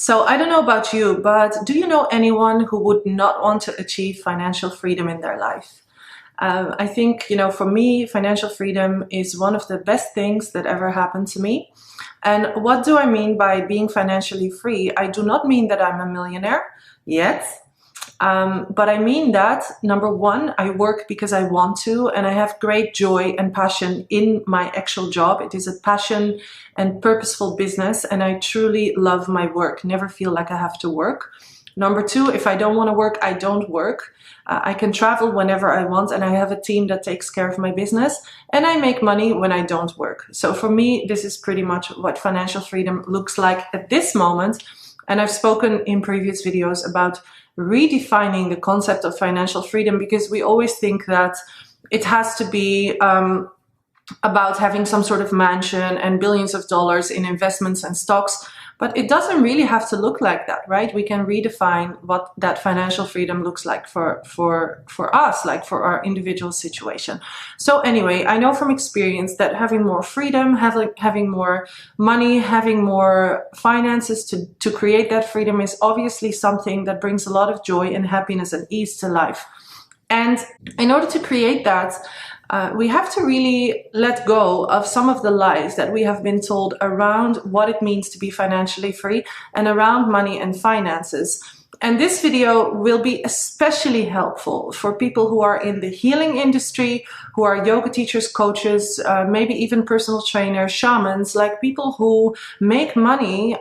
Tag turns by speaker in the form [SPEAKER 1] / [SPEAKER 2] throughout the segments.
[SPEAKER 1] So I don't know about you, but do you know anyone who would not want to achieve financial freedom in their life? I think, for me, financial freedom is one of the best things that ever happened to me. And what do I mean by being financially free? I do not mean that I'm a millionaire yet. But I mean that, number one, I work because I want to, and I have great joy and passion in my actual job. It is a passion and purposeful business, and I truly love my work, never feel like I have to work. Number two, if I don't want to work, I don't work. I can travel whenever I want, and I have a team that takes care of my business, and I make money when I don't work. So for me, this is pretty much what financial freedom looks like at this moment. And I've spoken in previous videos about redefining the concept of financial freedom, because we always think that it has to be about having some sort of mansion and billions of dollars in investments and stocks. But it doesn't really have to look like that, right? We can redefine what that financial freedom looks like for us, like for our individual situation. So anyway, I know from experience that having more freedom, having more money, having more finances to create that freedom is obviously something that brings a lot of joy and happiness and ease to life. And in order to create that, we have to really let go of some of the lies that we have been told around what it means to be financially free and around money and finances. And this video will be especially helpful for people who are in the healing industry, who are yoga teachers, coaches, maybe even personal trainers, shamans, like people who make money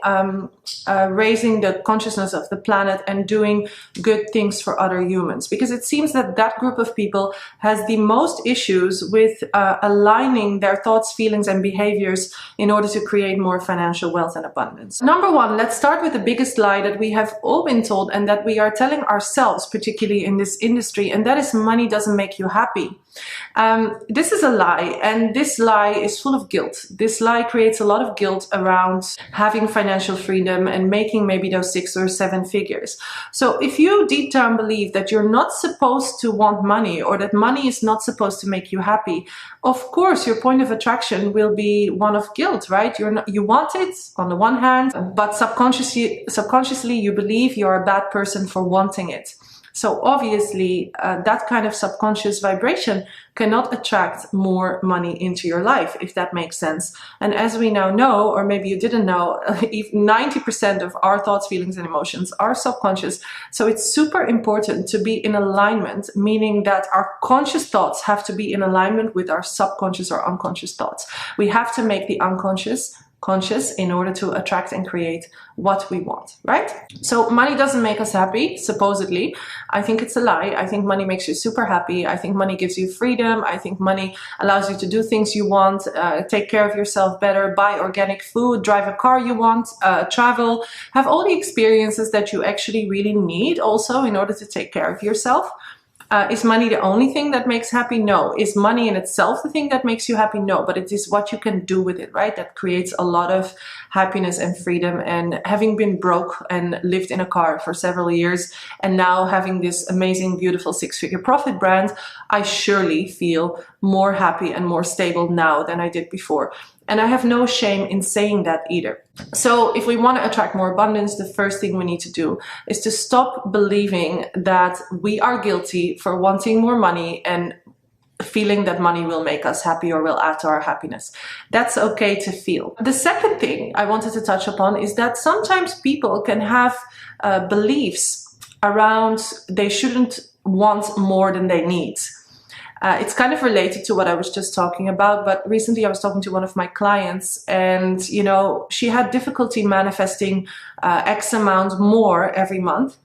[SPEAKER 1] raising the consciousness of the planet and doing good things for other humans. Because it seems that that group of people has the most issues with aligning their thoughts, feelings, and behaviors in order to create more financial wealth and abundance. Number one, let's start with the biggest lie that we have all been told and that we are telling ourselves, particularly in this industry, and that is money doesn't make you happy. This is a lie, and this lie is full of guilt. This lie creates a lot of guilt around having financial freedom and making maybe those 6 or 7 figures. So if you deep down believe that you're not supposed to want money, or that money is not supposed to make you happy, of course your point of attraction will be one of guilt, right? You want it on the one hand, but subconsciously you believe you're a bad person for wanting it. So obviously that kind of subconscious vibration cannot attract more money into your life, if that makes sense. And as we now know, or maybe you didn't know, 90% of our thoughts, feelings, and emotions are subconscious. So it's super important to be in alignment, meaning that our conscious thoughts have to be in alignment with our subconscious or unconscious thoughts. We have to make the unconscious conscious in order to attract and create what we want, right? So money doesn't make us happy, supposedly. I think it's a lie. I think money makes you super happy. I think money gives you freedom. I think money allows you to do things you want, take care of yourself better, buy organic food, drive a car you want, travel, have all the experiences that you actually really need also in order to take care of yourself. Is money the only thing that makes happy? No. Is money in itself the thing that makes you happy? No. But it is what you can do with it, right? That creates a lot of happiness and freedom. And having been broke and lived in a car for several years, and now having this amazing, beautiful 6-figure profit brand, I surely feel more happy and more stable now than I did before. And I have no shame in saying that either. So if we want to attract more abundance, the first thing we need to do is to stop believing that we are guilty for wanting more money and feeling that money will make us happy or will add to our happiness. That's okay to feel. The second thing I wanted to touch upon is that sometimes people can have beliefs around they shouldn't want more than they need. It's kind of related to what I was just talking about, but recently I was talking to one of my clients, and she had difficulty manifesting X amount more every month.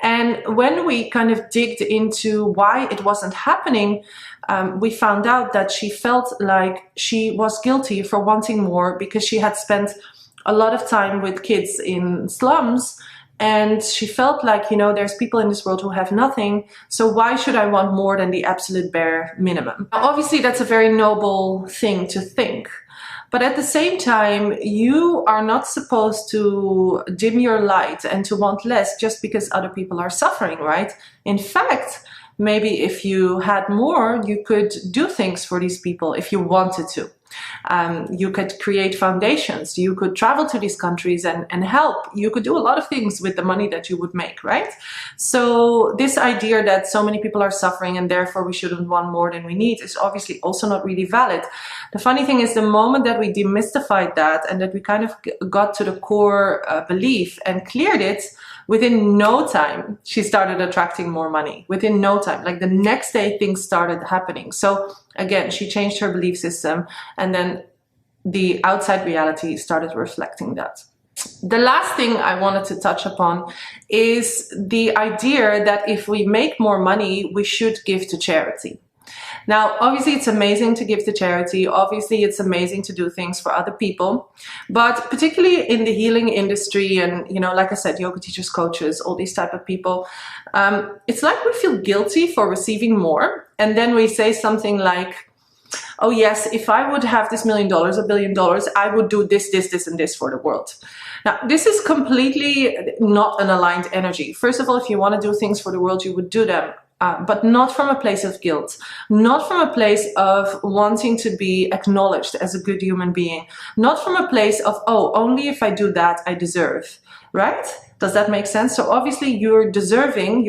[SPEAKER 1] And when we kind of digged into why it wasn't happening, we found out that she felt like she was guilty for wanting more because she had spent a lot of time with kids in slums. And she felt like, there's people in this world who have nothing, so why should I want more than the absolute bare minimum? Now, obviously, that's a very noble thing to think. But at the same time, you are not supposed to dim your light and to want less just because other people are suffering, right? In fact, maybe if you had more, you could do things for these people if you wanted to. You could create foundations. You could travel to these countries and help. You could do a lot of things with the money that you would make, right? So this idea that so many people are suffering and therefore we shouldn't want more than we need is obviously also not really valid. The funny thing is, the moment that we demystified that and that we kind of got to the core belief and cleared it, within no time, she started attracting more money. Within no time, like the next day, things started happening. So again, she changed her belief system, and then the outside reality started reflecting that. The last thing I wanted to touch upon is the idea that if we make more money, we should give to charity. Now, obviously, it's amazing to give to charity. Obviously, it's amazing to do things for other people. But particularly in the healing industry and, you know, like I said, yoga teachers, coaches, all these type of people, it's like we feel guilty for receiving more. And then we say something like, oh, yes, if I would have this $1 million, $1 billion, I would do this, this, this, and this for the world. Now, this is completely not an aligned energy. First of all, if you want to do things for the world, you would do them. But not from a place of guilt, not from a place of wanting to be acknowledged as a good human being, not from a place of, oh, only if I do that, I deserve, right? Does that make sense? So obviously you're deserving,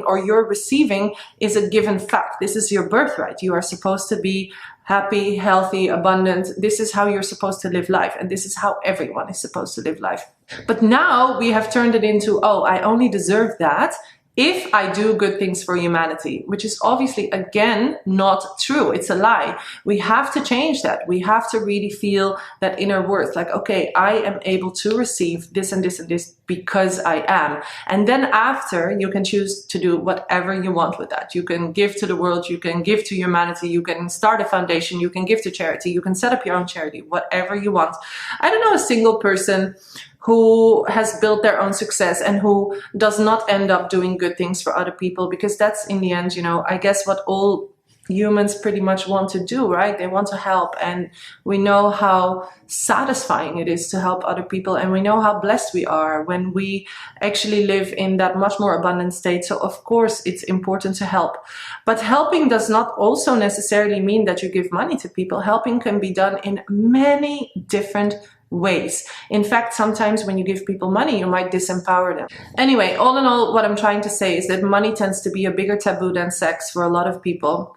[SPEAKER 1] or you're receiving is a given fact. This is your birthright. You are supposed to be happy, healthy, abundant. This is how you're supposed to live life. And this is how everyone is supposed to live life. But now we have turned it into, oh, I only deserve that if I do good things for humanity, which is obviously, again, not true. It's a lie. We have to change that. We have to really feel that inner worth. Like, okay, I am able to receive this and this and this because I am. And then after, you can choose to do whatever you want with that. You can give to the world. You can give to humanity. You can start a foundation. You can give to charity. You can set up your own charity, whatever you want. I don't know a single person who has built their own success and who does not end up doing good things for other people, because that's in the end, you know, I guess what all humans pretty much want to do, right? They want to help, and we know how satisfying it is to help other people, and we know how blessed we are when we actually live in that much more abundant state. So of course it's important to help, but helping does not also necessarily mean that you give money to people. Helping can be done in many different ways. In fact, sometimes when you give people money, you might disempower them. Anyway, all in all, what I'm trying to say is that money tends to be a bigger taboo than sex for a lot of people.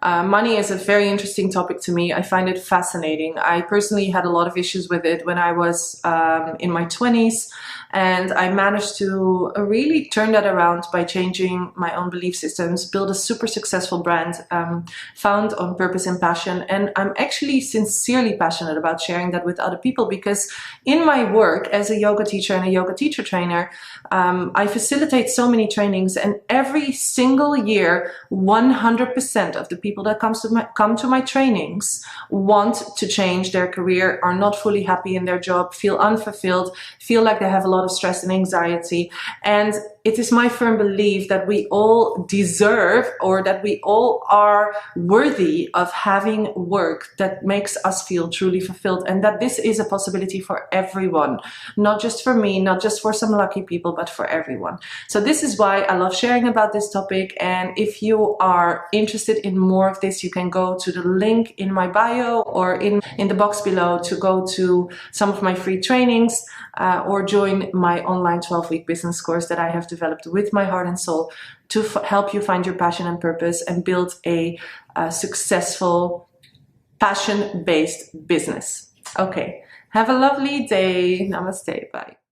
[SPEAKER 1] Money is a very interesting topic to me. I find it fascinating. I personally had a lot of issues with it when I was in my 20s, and I managed to really turn that around by changing my own belief systems, build a super successful brand, found on purpose and passion. And I'm actually sincerely passionate about sharing that with other people, because in my work as a yoga teacher and a yoga teacher trainer, I facilitate so many trainings, and every single year, 100% of the people that come to my trainings want to change their career, are not fully happy in their job, feel unfulfilled, feel like they have a lot of stress and anxiety. And it is my firm belief that we all deserve, or that we all are worthy of having work that makes us feel truly fulfilled, and that this is a possibility for everyone, not just for me, not just for some lucky people, but for everyone. So this is why I love sharing about this topic. And if you are interested in more of this, you can go to the link in my bio or in the box below to go to some of my free trainings, or join my online 12-week business course that I have developed with my heart and soul to help you find your passion and purpose and build a successful passion-based business. Okay, have a lovely day. Namaste. Bye.